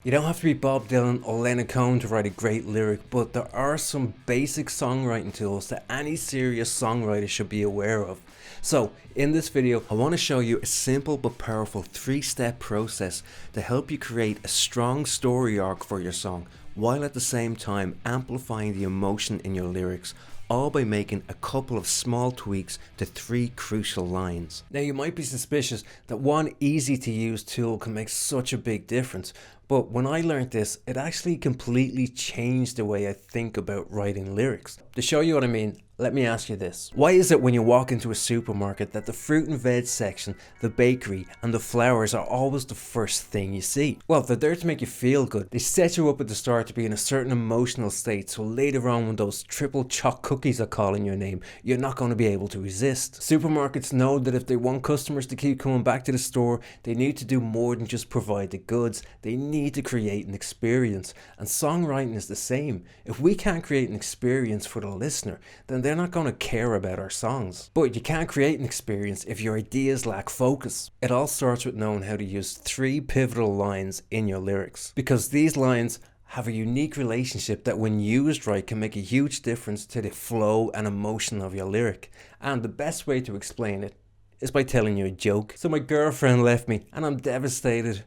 You don't have to be Bob Dylan or Leonard Cohen to write a great lyric, but there are some basic songwriting tools that any serious songwriter should be aware of. So in this video, I want to show you a simple but powerful 3-step process to help you create a strong story arc for your song, while at the same time amplifying the emotion in your lyrics, all by making a couple of small tweaks to 3 crucial lines. Now you might be suspicious that one easy to use tool can make such a big difference, but when I learned this, it actually completely changed the way I think about writing lyrics. To show you what I mean, let me ask you this. Why is it when you walk into a supermarket that the fruit and veg section, the bakery and the flowers are always the first thing you see? Well, they're there to make you feel good. They set you up at the start to be in a certain emotional state, so later on when those triple choc cookies are calling your name, you're not going to be able to resist. Supermarkets know that if they want customers to keep coming back to the store, they need to do more than just provide the goods. They need to create an experience, and songwriting is the same. If we can't create an experience for the listener, then they're not going to care about our songs. But you can't create an experience if your ideas lack focus. It all starts with knowing how to use 3 pivotal lines in your lyrics, because these lines have a unique relationship that when used right can make a huge difference to the flow and emotion of your lyric. And the best way to explain it is by telling you a joke. So my girlfriend left me and I'm devastated,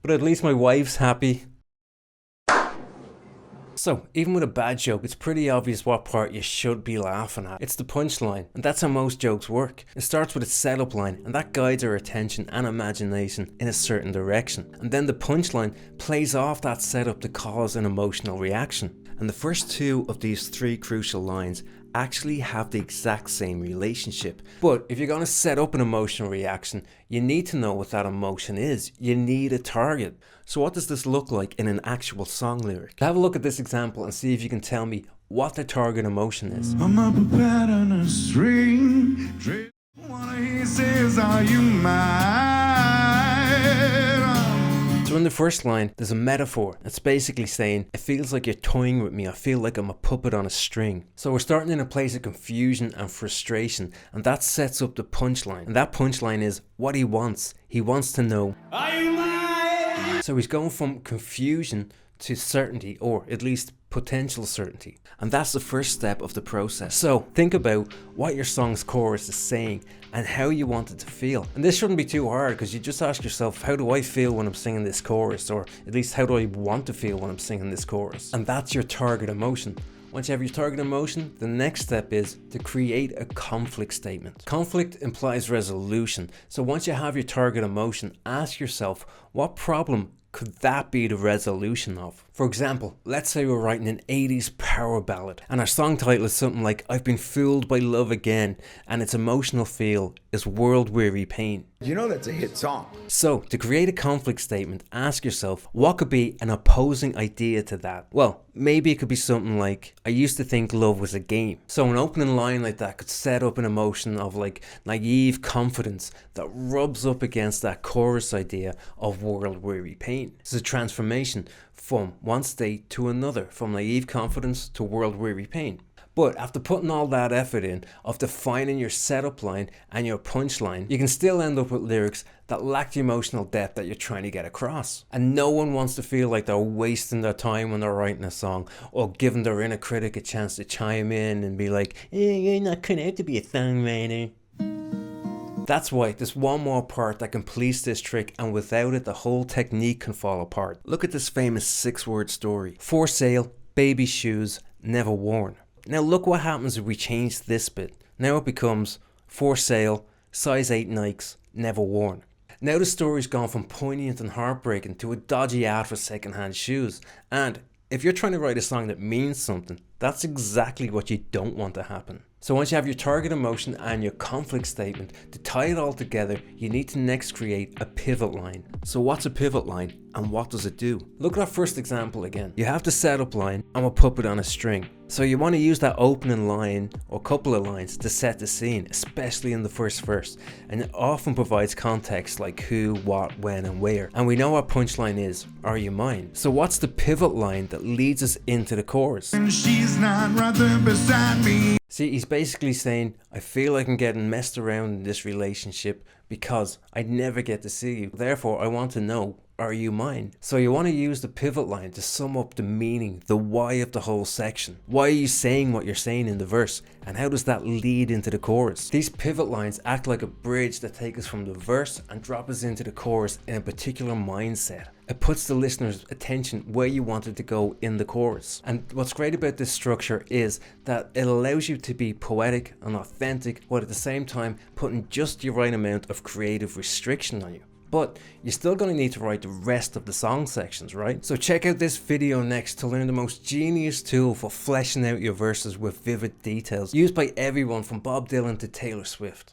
but at least my wife's happy. So, even with a bad joke, it's pretty obvious what part you should be laughing at. It's the punchline, and that's how most jokes work. It starts with a setup line, and that guides our attention and imagination in a certain direction. And then the punchline plays off that setup to cause an emotional reaction. And the first 2 of these 3 crucial lines actually have the exact same relationship. But if you're going to set up an emotional reaction, you need to know what that emotion is. You need a target. So what does this look like in an actual song lyric? Have a look at this example and see if you can tell me what the target emotion is. I'm up a pattern of string. One he says, are you mine? So in the first line, there's a metaphor. It's basically saying, it feels like you're toying with me. I feel like I'm a puppet on a string. So we're starting in a place of confusion and frustration, and that sets up the punchline. And that punchline is what he wants. He wants to know, are you mine? So he's going from confusion to certainty, or at least potential certainty. And that's the first step of the process. So think about what your song's chorus is saying and how you want it to feel. And this shouldn't be too hard, because you just ask yourself, how do I feel when I'm singing this chorus? Or at least how do I want to feel when I'm singing this chorus? And that's your target emotion. Once you have your target emotion, the next step is to create a conflict statement. Conflict implies resolution. So once you have your target emotion, ask yourself, what problem could that be the resolution of? For example, let's say we're writing an 80s power ballad and our song title is something like I've been fooled by love again, and its emotional feel is world weary pain. You know that's a hit song. So to create a conflict statement, ask yourself, what could be an opposing idea to that? Well, maybe it could be something like, I used to think love was a game. So an opening line like that could set up an emotion of like naive confidence that rubs up against that chorus idea of world weary pain. It's a transformation from one state to another, from naive confidence to world weary pain. But after putting all that effort in of defining your setup line and your punchline, you can still end up with lyrics that lack the emotional depth that you're trying to get across. And no one wants to feel like they're wasting their time when they're writing a song, or giving their inner critic a chance to chime in and be like, you're not cut out to be a songwriter. That's why there's one more part that completes this trick, and without it the whole technique can fall apart. Look at this famous 6-word story. For sale, baby shoes, never worn. Now look what happens if we change this bit. Now it becomes for sale, size 8 Nikes, never worn. Now the story's gone from poignant and heartbreaking to a dodgy ad for secondhand shoes. And if you're trying to write a song that means something, that's exactly what you don't want to happen. So once you have your target emotion and your conflict statement, to tie it all together, you need to next create a pivot line. So what's a pivot line and what does it do? Look at our first example again. You have the setup line, I'm a puppet on a string. So you want to use that opening line or couple of lines to set the scene, especially in the first verse. And it often provides context like who, what, when and where. And we know what punchline is, are you mine? So what's the pivot line that leads us into the chorus? And she's not right there beside me. See, he's basically saying, I feel like I'm getting messed around in this relationship because I never get to see you. Therefore, I want to know, are you mine? So you want to use the pivot line to sum up the meaning, the why of the whole section. Why are you saying what you're saying in the verse? And how does that lead into the chorus? These pivot lines act like a bridge that take us from the verse and drop us into the chorus in a particular mindset. It puts the listener's attention where you want it to go in the chorus. And what's great about this structure is that it allows you to be poetic and authentic, while at the same time putting just the right amount of creative restriction on you. But you're still going to need to write the rest of the song sections, right? So check out this video next to learn the most genius tool for fleshing out your verses with vivid details, used by everyone from Bob Dylan to Taylor Swift.